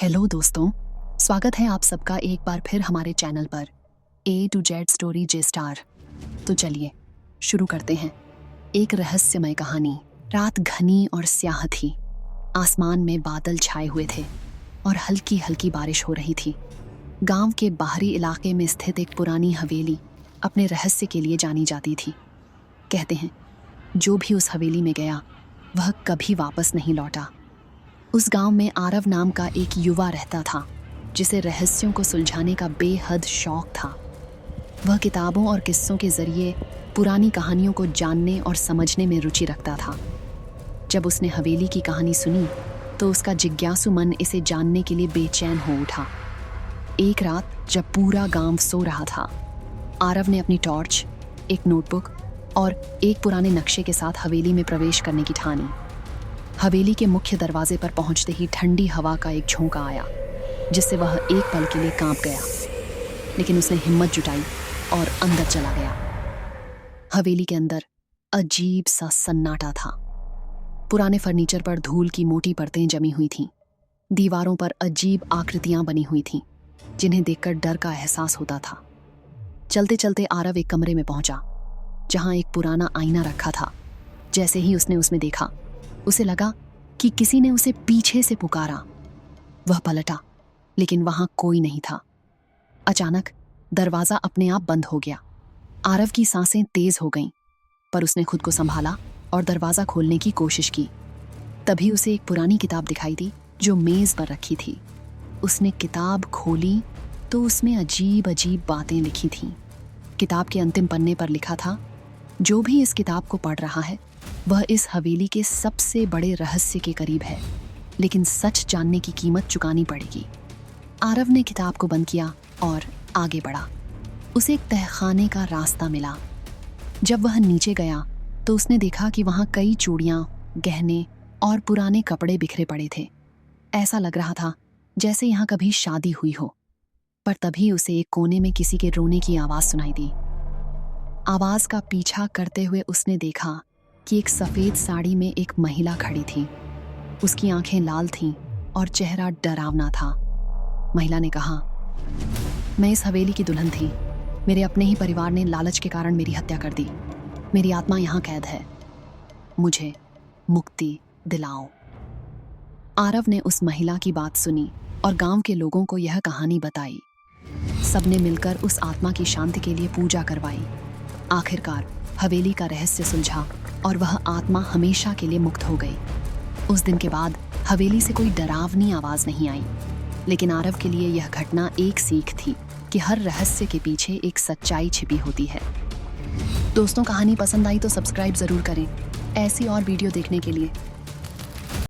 Hello दोस्तों, स्वागत है आप सबका एक बार फिर हमारे चैनल पर A to Z story J star. तो चलिए शुरू करते हैं। एक रहस्यमय कहानी। रात घनी और स्याह थी। आसमान में बादल छाए हुए थे और हल्की हल्की बारिश हो रही थी। गांव के बाहरी इलाके में स्थित एक पुरानी हवेली अपने रहस्य के लिए जानी जाती थी। कहते हैं जो भी उस हवेली में गया वह कभी वापस नहीं लौटा। उस गांव में आरव नाम का एक युवा रहता था जिसे रहस्यों को सुलझाने का बेहद शौक था। वह किताबों और किस्सों के जरिए पुरानी कहानियों को जानने और समझने में रुचि रखता था। जब उसने हवेली की कहानी सुनी तो उसका जिज्ञासु मन इसे जानने के लिए बेचैन हो उठा। एक रात जब पूरा गांव सो रहा था, आरव ने अपनी टॉर्च, एक नोटबुक और एक पुराने नक्शे के साथ हवेली में प्रवेश करने की ठानी। हवेली के मुख्य दरवाजे पर पहुंचते ही ठंडी हवा का एक झोंका आया जिससे वह एक पल के लिए कांप गया, लेकिन उसने हिम्मत जुटाई और अंदर चला गया। हवेली के अंदर अजीब सा सन्नाटा था। पुराने फर्नीचर पर धूल की मोटी परतें जमी हुई थीं। दीवारों पर अजीब आकृतियां बनी हुई थीं जिन्हें देखकर डर का एहसास होता था। चलते चलते आरव एक कमरे में पहुंचा जहां एक पुराना आईना रखा था। जैसे ही उसने उसमें देखा उसे लगा कि किसी ने उसे पीछे से पुकारा। वह पलटा लेकिन वहां कोई नहीं था। अचानक दरवाजा अपने आप बंद हो गया। आरव की सांसें तेज हो गईं, पर उसने खुद को संभाला और दरवाजा खोलने की कोशिश की। तभी उसे एक पुरानी किताब दिखाई दी जो मेज पर रखी थी। उसने किताब खोली तो उसमें अजीब अजीब बातें लिखी थीं। किताब के अंतिम पन्ने पर लिखा था, जो भी इस किताब को पढ़ रहा है वह इस हवेली के सबसे बड़े रहस्य के करीब है, लेकिन सच जानने की कीमत चुकानी पड़ेगी। आरव ने किताब को बंद किया और आगे बढ़ा। उसे एक तहखाने का रास्ता मिला। जब वह नीचे गया तो उसने देखा कि वहां कई चूड़ियां, गहने और पुराने कपड़े बिखरे पड़े थे। ऐसा लग रहा था जैसे यहाँ कभी शादी हुई हो। पर तभी उसे एक कोने में किसी के रोने की आवाज सुनाई दी। आवाज का पीछा करते हुए उसने देखा कि एक सफेद साड़ी में एक महिला खड़ी थी। उसकी आंखें लाल थीं और चेहरा डरावना था। महिला ने कहा, मैं इस हवेली की दुल्हन थी। मेरे अपने ही परिवार ने लालच के कारण मेरी हत्या कर दी। मेरी आत्मा यहाँ कैद है। मुझे मुक्ति दिलाओ। आरव ने उस महिला की बात सुनी और गांव के लोगों को यह कहानी बताई। सबने मिलकर उस आत्मा की शांति के लिए पूजा करवाई। आखिरकार हवेली का रहस्य सुलझा और वह आत्मा हमेशा के लिए मुक्त हो गई। उस दिन के बाद हवेली से कोई डरावनी आवाज नहीं आई, लेकिन आरव के लिए यह घटना एक सीख थी कि हर रहस्य के पीछे एक सच्चाई छिपी होती है। दोस्तों, कहानी पसंद आई तो सब्सक्राइब जरूर करें ऐसी और वीडियो देखने के लिए।